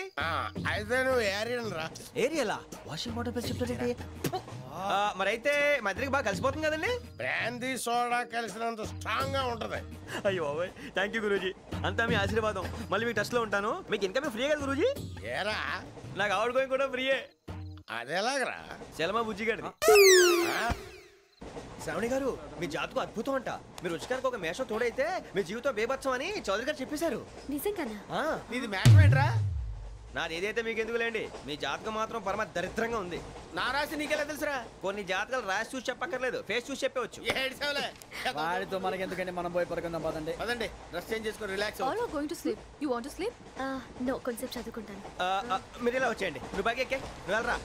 అయితే నువ్వు ఏరియన్ రా. ఏరియలా? వాషింగ్ వాటర్ పేరు చెప్తారేంటి? మరైతే మా ఇద్దరికి బాగా కలిసిపోతుంది కదండి. బ్రాందీ సోడా కలిసినంత స్ట్రాంగ్ గా ఉంటది. అయ్యో థ్యాంక్ యూ గురూజీ, అంతా మీ ఆశీర్వాదం. మళ్ళీ మీకు టచ్ లో ఉంటాను. మీకు ఇంకా ఫ్రీ కదా గురూజీ? ఏరా, నాకు ఆవిడ గోయింగ్ కూడా ఫ్రీయే. అదేలాగరా? చలమా బుజ్జి గారిది. శ్రావణి గారు, మీ జాతకు అద్భుతం అంట. మీరు రుచికారికి ఒక మేషం తోడైతే మీ జీవితం బేబత్సం అని చౌదరి గారు చెప్పేశారు. నిజంగానా? నీది మేషం ఏంట్రా? నాది ఏదైతే మీకు ఎందుకు లేండి, మీ జాతకం మాత్రం పరమ దరిద్రంగా ఉంది. నా రాసి నీకెలా తెలుసురా? కొన్ని జాతకాలు రాసి చూసి చెప్పక్కర్లేదు, ఫేస్ చూసి చెప్పవచ్చు. వాడితో మనకి ఎందుకంటే మనం పోయి పడుకుందాం పదండి. పదండి, డ్రెస్ చేంజ్ చేసుకొని relax. All are going to sleep. You want to sleep? No, కొంచెం చదువుకుంటాను. మీరు ఇలా వచ్చేయండి. నువ్వు బాగా ఎక్కే, నువ్వు వెళ్ళరా.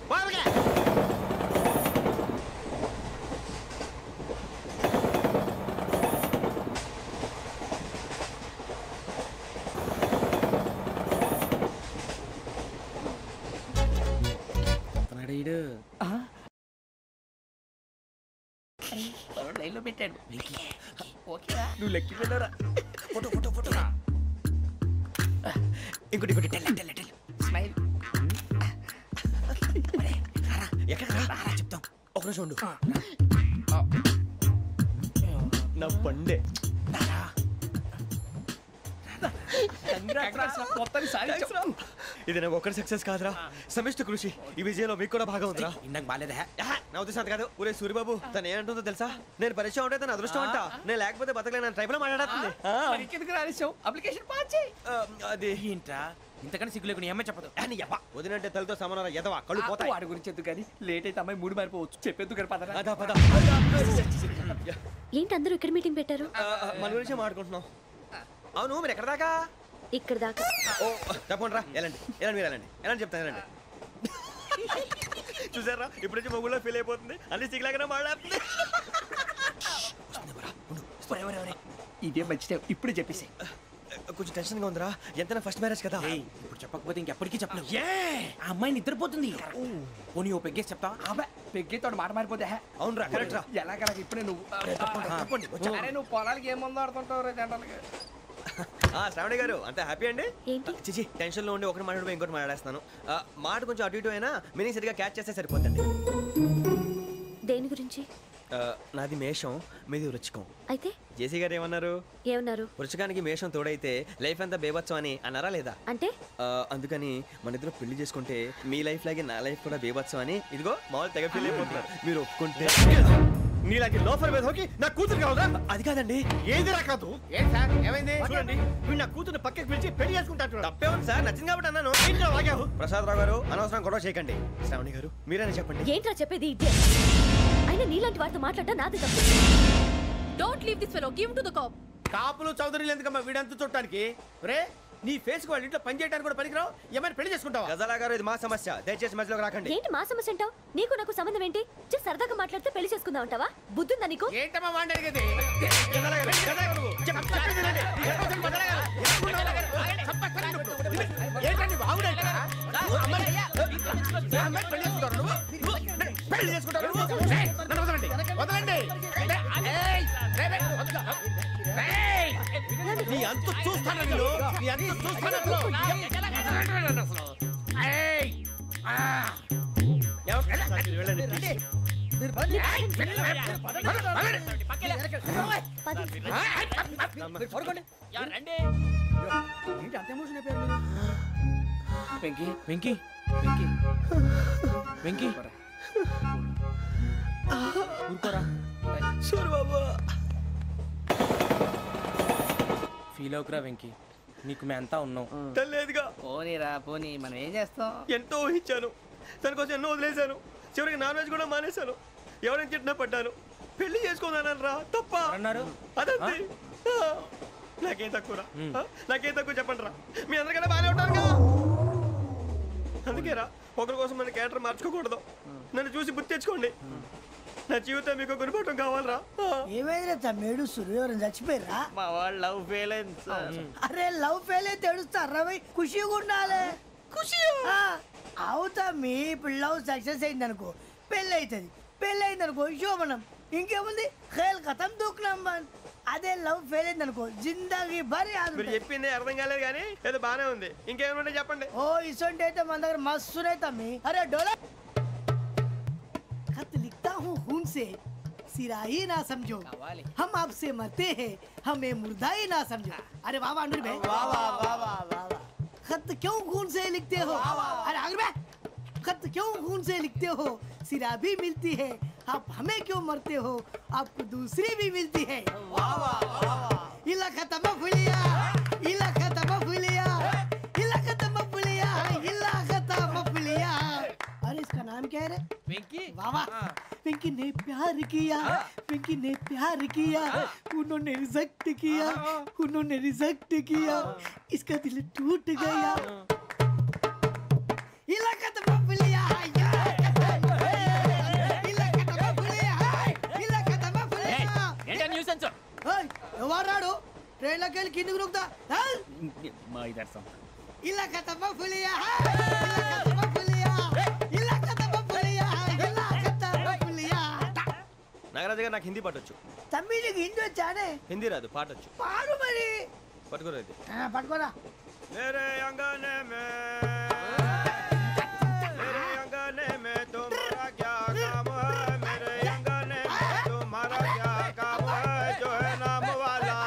లైన్లో పెట్టాడు. నువ్వు లెక్కి వెళ్ళరా. Photo photo photo. ఇంకోటి ఇంకోటి. స్మైల్. ఎక్కడ చెప్తాం, ఒక నిమిషం ఉండు. నా పండే. ఇది నాకు ఒక్కరి సక్సెస్ కాదురా, సమిష్టి కృషి. ఈ విజయంలో మీకు కూడా భాగం ఉందిరా. ఇందాక బాగాలేదా? నా ఉద్దేశం కాదు. ఊరే సూరిబాబు, తను ఏమంటుందో తెలుసా? నేను పరిచయం ఉంటే తన అదృష్టం అంట. నేను లేకపోతే బతకలేను ట్రైబ్ లో మాట్లాడుతుంది. అప్లికేషన్ పాస్ చేయి. అది ఏంట్రా ఇంతకన్నా సిగ్గు లేకుండా ఏమై చెప్పదు. వదినంటే తలతో సమానం ఎదవా, కళ్ళు పోతాయి. వాడి గురించి ఎందుకు కానీ లేట్ అయితే అమ్మాయి మూడు మారిపోవచ్చు. చెప్పేందుకు కానీ పద. ఏంటి అందరూ ఇక్కడ మీటింగ్ పెట్టారు? మన గురించి మాట్లాడుకుంటున్నాం. అవును, మీరు ఎక్కడ దాకా? ఇక్కడ దాకా. ఓ తప్పకుండా రా, వెళ్ళండి వెళ్ళండి, మీరు వెళ్ళండి, వెళ్ళండి చెప్తాను, వెళ్ళండి. చూసారా ఇప్పుడు నుంచి మొగుల్లో ఫీల్ అయిపోతుంది అన్ని సిగ్లాగానే మాట్లాడుతుంది. ఇదే మంచి ఇప్పుడు చెప్పేసి కొంచెం టెన్షన్గా ఉందిరా. ఎంతైనా ఫస్ట్ మ్యారేజ్ కదా. ఇప్పుడు చెప్పకపోతే ఇంకెప్పటికీ చెప్పలేవు. ఆ అమ్మాయి నిద్రపోతుంది. పోనీ ఓ పెగ్గేసి చెప్తా. పెగ్గేతో మాట మారిపోతే అవునరా కరెక్ట్ రా. ఎలాగలా ఇప్పుడే నువ్వు అరే నువ్వు పొలాలకి ఏం ముందు ఆడుతుంటావు రే జనరల్గా. శ్రావణి గారు అంత హ్యాపీ అండి? చిచి టెన్షన్ లో ఉండి ఒకటి మాట్లాడిపోయి ఇంకోటి మాట్లాడేస్తాను. మాట కొంచెం అటు ఇటు అయినా మీనింగ్ సరిగా క్యాచ్ చేస్తే సరిపోతుంది. దేని గురించి? నాది మేషం, మీది వృచ్చికం. అయితే జేసీ గారు ఏమన్నారు? వృచ్చికానికి మేషం తోడైతే లైఫ్ అంతా బేబత్సం అని అన్నారా లేదా? అంటే అందుకని మన ఇద్దరు పెళ్లి చేసుకుంటే మీ లైఫ్ లాగే నా లైఫ్ కూడా బేబత్సం అని ఇదిగో మామూలు తెగ ఫీల్ అయిపోతున్నారు. మీరు ఒప్పుకుంటే నీలాంటి లోఫర్ మీద హోకి నా కూతురు కావదా? అది కాదండి. ఏది రా కాదు. ఏం సార్ ఏమైంది? చూడండి వీడు నా కూతురు పక్కకి పిలిచి పెళ్లి చేసుకుంటాడు. తప్పే ఉంది సార్, నచ్చింది కాబట్టి అన్నాను. ప్రసాద్ రావు గారు అనవసరం గొడవ చేయకండి. శ్రావణి గారు మీరైనా చెప్పండి. ఏంట్రా చెప్పేది? అయినా నీలాంటి వారితో మాట్లాడటం నాది తప్పు. Don't leave this fellow, give to the cop. కాపులు చౌదరులు ఎందుకమ్మా వీడంతా చూడటానికి? రే నీ ఫేస్ కు వాళ్ళ ఇంట్లో పని చేయడానికి కూడా పనికిరావు. ఏమైనా పెళ్లి చేసుకుంటావా? గజాలా గారు ఇది మా సమస్య, దయచేసి మధ్యలోకి రాకండి. ఏంటి మా సమస్య అంటావు? నీకు నాకు సంబంధం ఏంటి? జస్ట్ సరదాగా మాట్లాడితే పెళ్లి చేసుకుందాం అంటావా? బుద్ధుందా నీకు? ఏంటమ్మా వాడిని అడిగేది? పెళ్లి చేసుకుంటారు. వదలండి. నీ అంత చూస్తాను నీ అంత చూస్తాను. వెంకీ వెంకీ వెంకీ వెంకీ ఊరుకోరా. ఫీల్ అవుకురా వెంకీ, నీకు మేమంతా ఉన్నాం. తెలియదుగా. పోనీరా పోనీ, మనం ఏం చేస్తాం? ఎంతో ఊహించాను, దానికోసం ఎన్నో వదిలేశాను. చివరికి నాన్ వెజ్ కూడా మానేశాను. ఎవరైనా తిట్టినా పడ్డాను. పెళ్లి చేసుకున్నాను రా. తప్ప అన్నారు. అదంతే. నాకేం తక్కువ నాకేం తక్కువ చెప్పండి రా. మీ అందరికన్నా బాగానే ఉంటారు కదా. అందుకే రా, ఒకరి కోసం మన క్యారెక్టర్ మార్చుకోకూడదు. నన్ను చూసి గుర్తు తెచ్చుకోండి. నా జీవితం మీకు గురిపటం కావాలరా. ఏమైందిరా తమ్మేడు ఎవరైనా చచ్చిపోయిరా? మా వాళ్ళు లవ్ ఫెయిల్ అయింది. అరే లవ్ ఫెయిల్ అయితే ఏడుస్తారా? ఖుషిగా ఉండాలి. ఖుషి అవుతా. మీ ఇప్పుడు లవ్ సక్సెస్ అయింది అనుకో పెళ్ళి అవుతుంది. పెళ్ళి అయింది అనుకో శోభనం. ఇంకేముంది ఖేల్ కథం దూకునాం బాన్. అదే లవ్ ఫెయిల్ అయింది అనుకో జిందగీ భారీ. మీరు చెప్పింది అర్థం కాలేదు కానీ ఏదో బానే ఉంది. ఇంకేమైనా చెప్పండి. ఓ ఇసొంటి అయితే మన దగ్గర మస్తునే తమ్మి. అరే డోలా खत लिखता हूँ खून से सिरा ही ना समझो, हम आपसे मरते हैं हमें मुर्दा ही ना समझो. अरे वाह वाह अनुर भाई, वाह वाह वाह वाह वाह. खत क्यों खून से लिखते हो? अरे अनुर भाई, खत क्यों खून से लिखते हो? सिरा भी मिलती है, आप हमें क्यों मरते हो? आपको दूसरी भी मिलती है. वाह वाह वाह. इला खत्म फुलिया, इला खत्म फुलिया, इला खत्म फुलिया, इला खत्म फुलिया. अरे इसका नाम क्या है रे? వెంకీ. वाह वाह. पिंकी ने प्यार किया, पिंकी ने प्यार किया, उन्होंने रिजेक्ट किया, उन्होंने रिजेक्ट किया, इसका दिल टूट गया. इलाका तो बबलिया ఎవరాడు ట్రైన్లోకి వెళ్ళి కిందికి నొక్కుతా. మా ఇదర్శం ఇలాకా తప్ప పులియా, ఇలాకా తప్ప పులియా, ఇలాకా తప్ప పులియా, ఇలాకా తప్ప పులియా. నాగరాజు గారు నాకు హిందీ పాటొచ్చు. తమ్మి నీకు హిందీ వచ్చానే? హిందీ రాదు, పాటొచ్చు. పాడు మరి. పట్టుకోరైతే పట్టుకోరా. मेरे अंगने में तुम्हारा क्या काम है? मेरे अंगने में तुम्हारा क्या काम है? जो है नाम वाला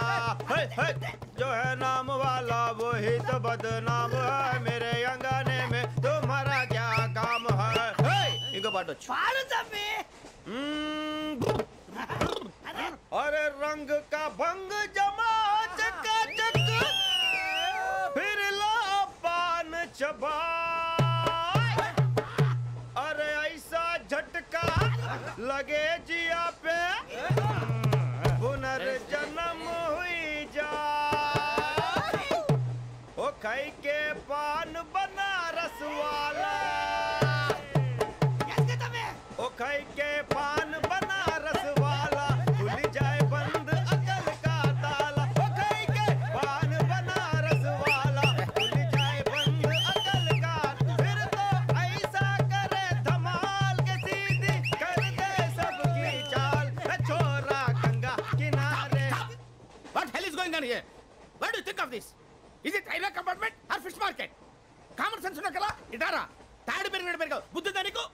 जो है नाम वाला वही तो बदनाम है. मेरे अंगने में तुम्हारा क्या काम है? इनको पाटो पाड़ो तम्मी. अरे रंग का भंग जमा चकाचक फिर ला पान चबा. अरे ऐसा झटका लगे जिया पे पुनर्जन्म हुई जा. ओ खाई के पान बनारस वाला. on here? What do you think of this? Is it railway compartment or fish market? Common sense ఉన్న కదా ఇటారా తాడు పెరిగావు బుద్ధి దానికి.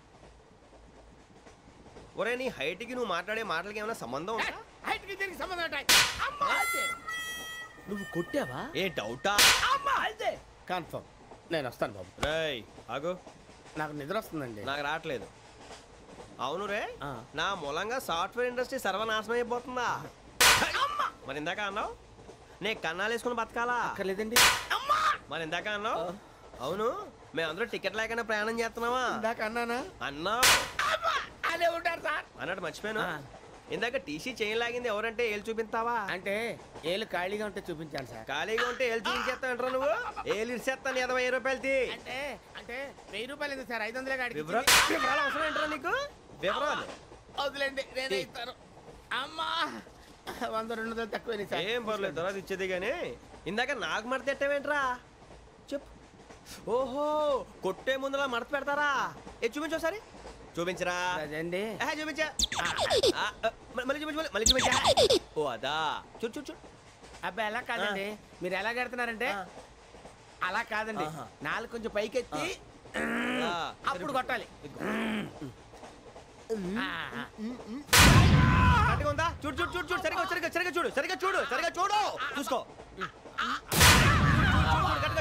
ఒరే నీ హైట్ కి నువ్వు మాట్లాడే మాటలకి ఏమైనా సంబంధం ఉందా? హైట్ కి దీనికి సంబంధం ఉంటాయి. అమ్మా నువ్వు కొట్టావా? ఏ డౌటా? అమ్మా అయితే కన్ఫర్మ్ నేను వస్తాను బాబు. రేయ్ ఆగు, నాకు నిద్ర వస్తుందండి. నాకు రావట్లేదు. అవును రే, నా మూలంగా సాఫ్ట్వేర్ ఇండస్ట్రీ సర్వనాశనం అయిపోతుందా? మరి ఇందాక అన్నావు నే కన్నాలు వేసుకుని బతకాలా? అక్కర్లేదండి. మరి ఇందాక అన్నావు అవును మేమందరూ టికెట్ లేకుండా ప్రయాణం చేస్తున్నావా? ఇందాక అన్నానా? అన్నావు. అదే ఉంటారు సార్ అన్నట్టు మర్చిపోయాను. ఇందాక టీసీ చైన్ లాగింది ఎవరంటే ఏళ్ళు చూపిస్తావా? అంటే ఏళ్ళు ఖాళీగా ఉంటే చూపించాను సార్. ఖాళీగా ఉంటే ఏళ్ళు చూపించేస్తానంటారా నువ్వు? ఏళ్ళు ఇచ్చేస్తాను 20 రూపాయలు తీ. అంటే అంటే 1000 రూపాయలు ఎందుకు సార్? 500 గాడికి వివరాలు అవసరం ఏంటరా నీకు? వివరాలు వదిలేండి నేనే ఇస్తాను. అమ్మా 100-200 తక్కువ సార్. ఏం పర్లేదు తర్వాత ఇచ్చేది కానీ ఇందాక నాకు మడత ఎట్టవేంట్రా చెప్పు. ఓహో కొట్టే ముందులా మడత పెడతారా? ఏ చూపించు ఒకసారి. చూపించరా? అదండి చూపించా. మళ్ళీ చూపించు మళ్ళీ చూపించా. ఓ అదా చూడు చూడు చూడు. అబ్బాయి ఎలా కాదండి, మీరు ఎలా కడుతున్నారంటే అలా కాదండి, నాలుగు కొంచెం పైకెత్తి అప్పుడు కొట్టాలి. ఉందా? చూడు చూడు చూడు చూడు సరిగా సరిగా సరిగా చూడు సరిగా చూడు సరిగా చూడు చూసుకో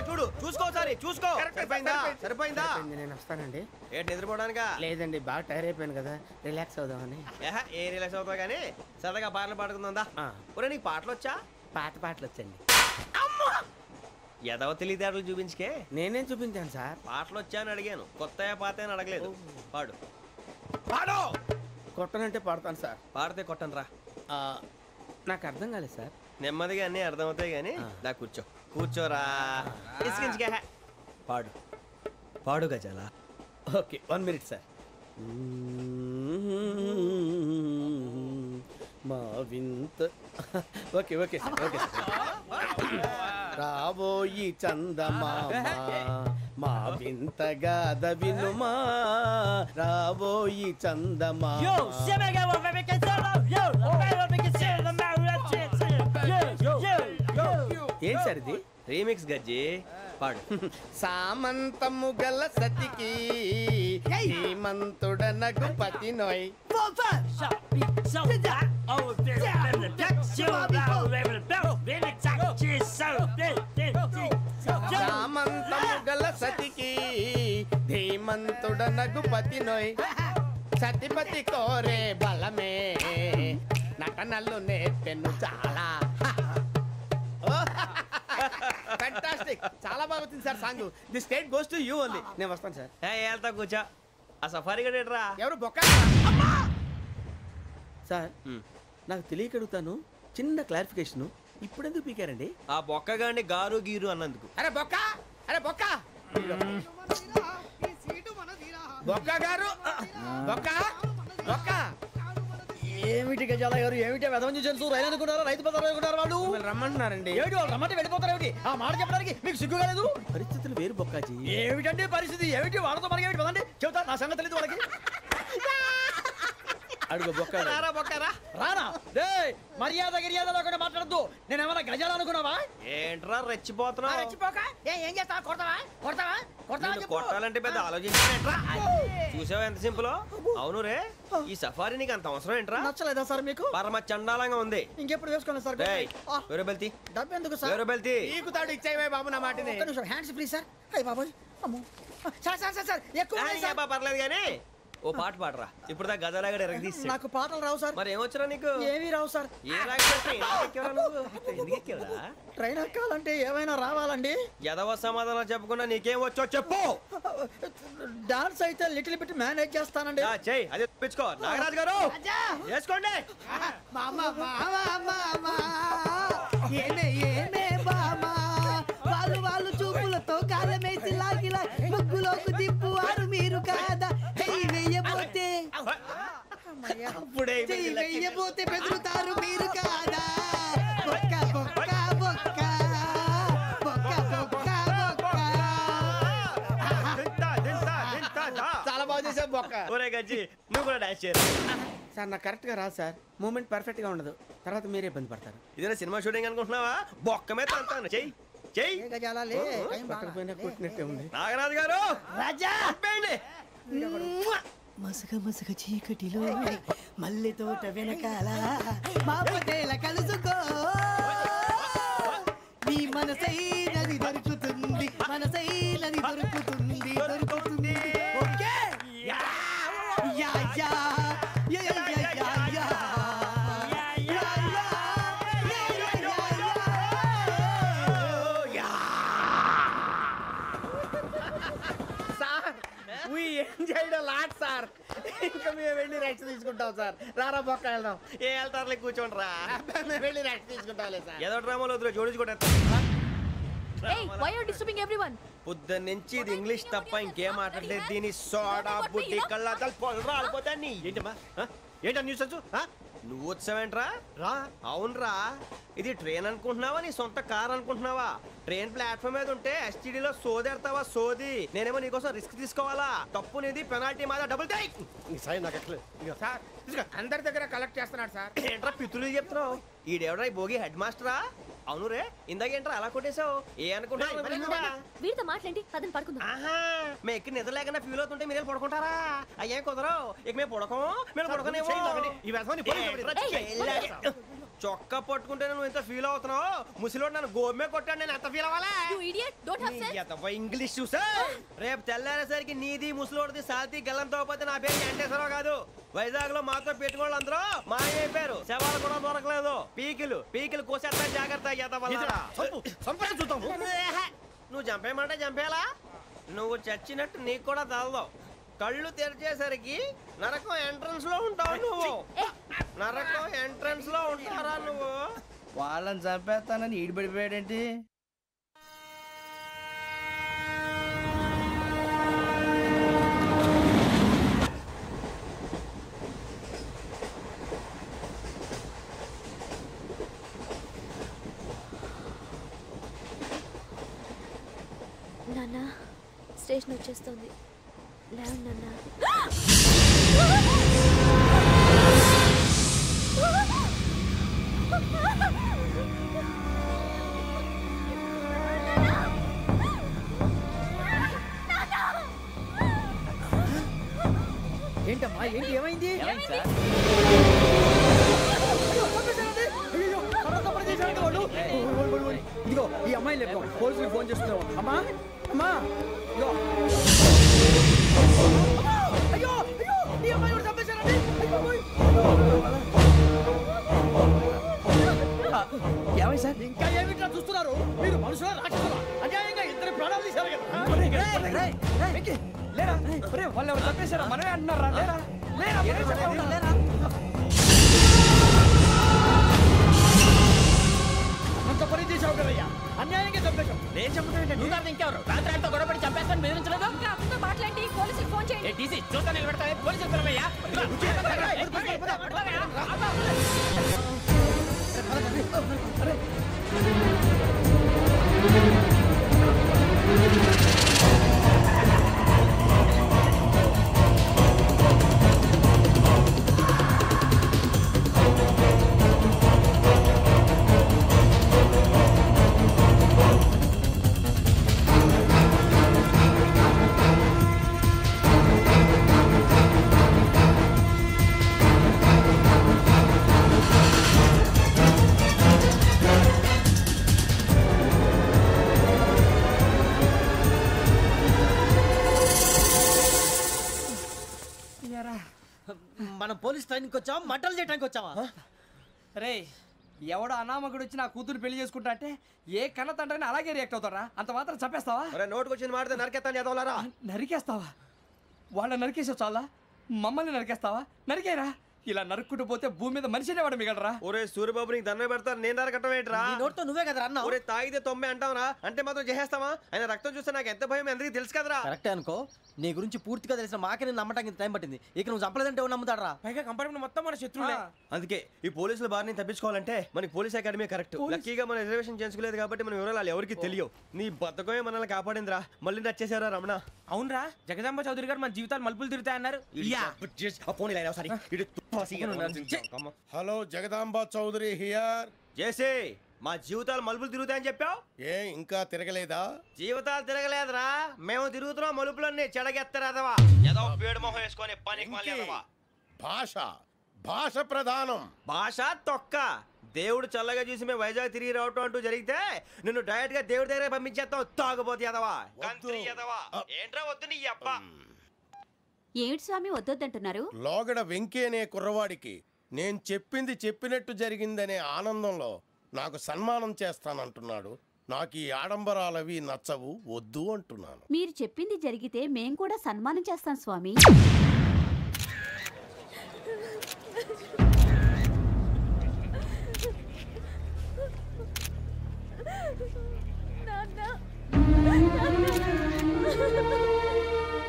చూడు చూసుకో సరే చూసుకో. సరిపోయిందా? సరిపోయిందా? నేను వస్తానండి. ఏంటి నిద్రపోవడానికా? లేదండి బాగా టైర్ అయిపోయాను కదా, రిలాక్స్ అవుదామని. ఏ రిలాక్స్ అవుతావు కానీ సరదాగా పాటలు పాడుకుందా? ఒరే నీకు పాటలు వచ్చా? పాత పాటలు వచ్చండి. ఎదవ తెలివితేటలు చూపించుకే. నేనేం చూపించాను సార్? పాటలు వచ్చా అని అడిగాను, కొత్త పాత అని అడగలేదు. పాడు పాడు. కొట్టనంటే పాడతాను సార్. పాడితే కొట్టను రా. నాకు అర్థం కాలేదు సార్. నెమ్మదిగా అన్నీ అర్థమవుతాయి కానీ దా కూర్చో కూర్చోరా. ఇసుకించుకే పాడు పాడు గజాల. Okay 1 minute sir. మా వింత okay okay sir okay sir. రాబోయి చందమామ మా వింతగా దవినుమా, రాబోయి చందమామ. ఏం సార్ ఇది? రీమిక్స్ గజ్జి పాడు. సామంతము గల సతికి హేమంతుడనగు పతి నోయ్. సామంతము గల సతికి ధీమంతుడనగు పతి నోయ్. సతిపతి కోరే బలమే నటనలు నేర్పెను చాలా. ఫ్యాంటాస్టిక్, చాలా బాగా వచ్చింది sir song. The state goes to you only. నేను వస్తాను సార్. వెళ్తా కూర్చో. ఆ సఫారీ గడేట్రా ఎవరు బొక్క సార్? నాకు తెలియక అడుగుతాను, చిన్న క్లారిఫికేషన్. ఇప్పుడెందుకు పీకారండి? ఆ బొక్కగాండి గారు గీరు అన్నందుకు. అరే బొక్క, అరే బొక్క, బొక్క గారు, బొక్క బొక్క. ఏమిటి గజాల గారు, ఏమిటి వెదవం చూసాను? రైలు అనుకున్నారా? రైతు బజార్ అనుకున్నారు వాళ్ళు. రమ్మంటున్నారండి. ఏమిటి వాళ్ళు రమ్మంటే వెళ్ళిపోతారు? ఏమిటి ఆ మాట చెప్పడానికి మీకు సిగ్గు కాలేదు? పరిస్థితులు వేరు బొక్కాజీ. ఏమిటండి పరిస్థితి? ఏమిటి వాళ్ళతో మనకి ఏమిటి? పదండి చెబుతా, నా సంగతి తెలియదు వాళ్ళకి. అడుగు బొక్క. రారా బొక్కరా. రానా? రే మర్యాద గిర్యాద లేకుండా మాట్లాడద్దు. నేనేమన్నా గజాలు అనుకున్నావా? ఏంట్రా రెచ్చిపోతున్నావు? రెచ్చిపోక ఏం చేస్తావా? కొడతావా కొడతావా కొడతావా? కొట్టాలంటే పెద్ద ఆలోచించారా? చూసావా ఎంత సింపుల్? అవును రే, ఈ సఫారీ నీకు అంత అవసరం ఏంట్రా? నచ్చలేదా సార్ మీకు? పరమ చండాలంగా ఉంది. ఇంకెప్పుడు వేసుకోండి సార్. వేరే బెల్తి డబ్బు ఎందుకు సార్? వేరే బెల్తి నీకు తాడు ఇచ్చాయి బాబు నా మాటని. Hands please sir. అయ్య బాబోయ్, అమ్మో సార్ సార్ సార్ సార్ ఎక్కువ పర్లేదు కానీ ఓ పాట పాడరా. ఇప్పుడు దా గదలాగడ ఎరగదీసి. నాకు పాటలు రావు సార్. మరి ఏమొచ్చరా నీకు? ఏమీ రావు సార్. ఏ రాకెవరా? ట్రైన్ ఎక్కాలంటే ఏమైనా రావాలండి. ఎదవ సమాధానం చెప్పకుండా నీకేం వచ్చో చెప్పు. డాన్స్ అయితే లిటిల్ బిట్ మేనేజ్ చేస్తానండి. చెయ్యి, అదే తెప్పించుకో. నాగరాజు గారు వేసుకోండి. వాళ్ళు చూపులతో కాలమేసి లాగిలా ముగ్గులోకి దిప్పువారు మీరు కాదా? వెయ్యబోతే బెదురుతారు మీరు కాదా? బొక్క బొక్క బొక్క బొక్క బొక్క బొక్క. చాలా బాగా చేసావు బొక్క. ఒరే గజ్జి నువ్వు కూడా డాన్స్ చేయరు. సార్ నాకు కరెక్ట్గా రాదు సార్. మూమెంట్ పర్ఫెక్ట్గా ఉండదు. తర్వాత మీరే ఇబ్బంది పడతారు. ఇదేనా సినిమా షూటింగ్ అనుకుంటున్నావా? బొక్క మీద అంటాను. చెయ్యి చెయ్యి. పక్కన కొట్టినట్టే ఉంది. నాగరాజు గారు రాజా చంపేయండి. మసక మసక చీకటిలో మల్లె తోట వెనకాల మాపటేల కలుసుకో నీ మనసైనది దొరుకుతుంది మనసైనది దొరుకుతుంది దొరుకుతుంది okay yeah yeah yeah yeah yeah yeah yeah sir ఇంకా మేము వెళ్ళి రెస్ట్ తీసుకుంటాం సార్. రారా బొక్క వెళ్దాం. ఏ వెళ్తారులే కూర్చోండి రా. మేము వెళ్ళి రెస్ట్ తీసుకుంటాంలే సార్. ఏదో డ్రామాలో వద్దు జోడించుకుంటా. పొద్దున్న నుంచి ఇది ఇంగ్లీష్ తప్ప ఇంకేం మాట్లాడలేదు. దీని సోడా బుడ్డి కళ్ళ పొలరా ఆడిపోతా. నీ ఏంటమ్మా ఏంటా న్యూస్ వచ్చు? నువ్వు వచ్చావేంట్రా? రా. అవునరా, ఇది ట్రైన్ అనుకుంటున్నావా నీ సొంత కార్ అనుకుంటున్నావా? ట్రైన్ ప్లాట్ఫామ్ మీద ఉంటే ఎస్టీడీలో సోదేడతావా సోది? నేనేమో నీకోసం రిస్క్ తీసుకోవాలా? తప్పు నీది, పెనాల్టీ మాదా, డబుల్ టై. సార్ నాకు ఎక్కలేదు సార్. అందరి దగ్గర కలెక్ట్ చేస్తున్నాడు సార్. ఏంట్రా పితులు చెప్తున్నావు? ఈడెవడ్రా భోగి హెడ్ మాస్టరా? అవును రే, ఇందాకేంట్రా అలా కొట్టేశావు? ఏ అనుకుంటున్నావు? వీరితో మాట్లాడి పదని పడుకుందాం. మేము ఎక్కి నిద్ర లేకుండా ఫీల్ అవుతుంటే మీరు పడుకుంటారా? అయ్యేం కుదరవు. ఇక మేము పడకం, మేము పడకనేమో. చొక్కా పట్టుకుంటే నువ్వు ఎంత ఫీల్ అవుతున్నావు? ముసిలోడు నన్ను గోమే కొట్టాడు, నేను ఎంత ఫీల్ అవ్వాలా? ఇంగ్లీష్ చూసా. రేపు తెల్లారేసరికి నీది ముసలోడిది సాల్తీ గల్లంతో పోతే నా పేరు వెంకటేశ్వరరావు కాదు. వైజాగ్ లో మాతో పెట్టుకోళ్ళు అందరూ మాయైపోయారు. శవాలు కూడా దొరకలేదు. పీకిలు కోసేస్తా జాగ్రత్త. నువ్వు చంపేయమంటే చంపేలా? నువ్వు చచ్చినట్టు నీకు కూడా తగదు. కళ్ళు తెరిచేసరికి నరకం ఎంట్రన్స్ లో ఉంటావు నువ్వు. నరకం ఎంట్రన్స్ లో ఉంటారా నువ్వు? వాళ్ళని చంపేస్తానని ఈడిపడిపోయాడేంటి? నాన్న స్టేషన్ వచ్చేస్తుంది. లేవు నాన్న. ఏంటమ్మా ఏంటి ఏమైంది? ఇదిగో ఈ అమ్మాయి లేపు పోలీసులకు ఫోన్ చేస్తున్నావు. అమ్మా అమ్మా అయ్యో అయ్యో ఈ అమ్మాయి కూడా చంపేశారండి. ఏమై సార్ ఇంకా ఏమిట్లా చూస్తున్నారు? మీరు మనుషుల రాక్షసులా? అన్యాయంగా ఇద్దరు ప్రాణాలు తీశారు కదా. లేరా వాళ్ళు ఎవరు చంపేశారా? మనమే అంటున్నారా? లేరా లేరా అంత పని చేసావు కదయ్యా, అన్యాయంగా చంపేశావు. నేను చంపుతాను. నువ్వు కాదు ఇంకెవరు? రాత్రి గొడవపడి చంపేస్తాను బెదిరించలేదు. ఇంకా అతనితో మాట్లాడి పోలీసులకు ఫోన్ చేయండి. టీసీ చూస్తా నిలబెడతా. పోలీసులు పిలవయ్యా. మనం పోలీస్ ట్రైనింగ్ వచ్చావా మటలు చేయడానికి వచ్చావా? రే ఎవడో అనామకుడు వచ్చి నా కూతురు పెళ్లి చేసుకుంటా అంటే ఏ కన్న తండ్రిని అలాగే రియాక్ట్ అవుతారా? అంత మాత్రం చంపేస్తావా? నోటుకు వచ్చింది మాడితే నరికేస్తాను చదవాలరా. నరికేస్తావా? వాళ్ళని నరికేసావు చాలా, మమ్మల్ని నరికేస్తావా? నరికేరా. ఇలా నరుక్కుంటూ పోతే భూమి మీద మనిషినే వాడు మిగలరా. ఒరే సూర్యబాబు నీకు దండ పెడతాను, నేను నరకటం ఏంట్రా? నోటితో నువ్వే కదా అన్నా. ఒరే తాగితే 90 అంటావురా, అంటే మాత్రం చేసేస్తావా? ఆయన రక్తం చూస్తే నాకు ఎంత భయం అందరికీ తెలుసు కదరా. కరెక్టే అనుకో, నీ గురించి పూర్తిగా తెలిసిన మాకే నేను నమ్మటానికి టైం పట్టింది. ఇక నువ్వు చంపలేదంటే ఎవరు నమ్ముతాడరా? పైగా కంపార్ట్మెంట్ మొత్తం మన శత్రువులే. అందుకే ఈ పోలీసుల బారిని తప్పించుకోవాలంటే మనకి పోలీస్ అకాడమీ కరెక్ట్. లక్కీగా మన రిజర్వేషన్ చేసుకోలేదు కాబట్టి మన వివరాలు ఎవరికి తెలియవు. నీ బతకమే మనల్ని కాపాడిందిరా. మళ్ళీ నచ్చేసారా రమణ? అవునరా, జగదాంబ చౌదరి గారు మన జీవితాలు మలుపులు తిరుగుతాయన్నారు. Hello Jagadamba Chowdary here. చేసే మా జీవితాలు మలుపులు తిరుగుతాయని చెప్పావు. ఏ ఇంకా తిరగలేదా? జీవితాలు తిరగలేదురా, మేము తిరుగుతున్నాం మలుపులన్నీ చెడగెత్తరాదవా. ఏదో పేడు మొహం వేసుకొని పనికి మళ్ళేదవా. భాష భాష ప్రధానం. భాష తొక్క. దేవుడు చల్లగా చూసి మేము వైజాగ్ తిరిగి రావటం అంటూ జరిగితే నిన్ను డైరెక్ట్ గా దేవుడి దగ్గర పంపించేస్తాం. తాగబోతు ఎదవా, కంత్రి ఎదవా. ఏంట్రా వద్దు నీ అబ్బా. ఏమిటి స్వామి వద్దొద్దంటున్నారు? లోగడ వెంకీ అనే కుర్రవాడికి నేను చెప్పింది చెప్పినట్టు జరిగిందనే ఆనందంలో నాకు సన్మానం చేస్తానంటున్నాడు. నాకు ఈ ఆడంబరాలవి నచ్చవు, వద్దు అంటున్నాను. మీరు చెప్పింది జరిగితే మేం కూడా సన్మానం చేస్తాం స్వామి.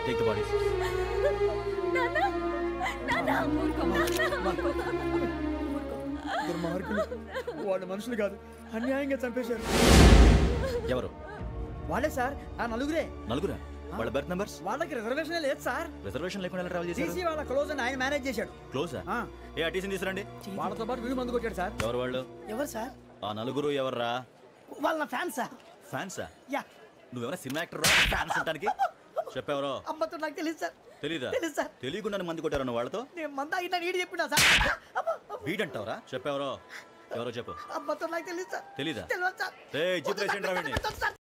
Take the bodies. దుర్మార్గులు. వాళ్ళు మనుషులు కాదు, అన్యాయంగా చంపేశారు. ఎవరు? వాళ్ళే సార్, ఆ నలుగురే. నలుగురా? వాళ్ళ బర్త్ నంబర్స్? వాళ్ళకి రిజర్వేషన్ లేదు సార్. రిజర్వేషన్ లేకుండా ఎలా ట్రావెల్ చేశారు? టీసీ వాళ్ళ క్లోజ్ అని ఆయన మేనేజ్ చేశాడు. క్లోజా? ఏ ఆ టీసీని తీసుకురండి. వాళ్ళతో పాటు వీడు మందు కొట్టాడు సార్. ఎవరు వాళ్ళు? ఎవరు సార్? ఆ నలుగురు ఎవర్రా? వాళ్ళ ఫ్యాన్స్ సార్. ఫ్యాన్సా? యా. నువ్వెవరా సినిమా యాక్టర్ రా ఫ్యాన్స్ అంటానికి? చెప్పేవరో? అమ్మతో నాకు తెలియదు సార్. తెలీదా? తెలుసు సార్. తెలియకుండా మంది కొట్టారు వాళ్ళతో? నేను మంద అయినా నీడి చెప్పినా సార్. వీడంటావరా? చెప్పేవరో? ఎవరో చెప్పు. అమ్మతో నాకు తెలియదు సార్. తెలీదా? తెలియదు సార్. జీప్ వేసేయండి రా వీడిని.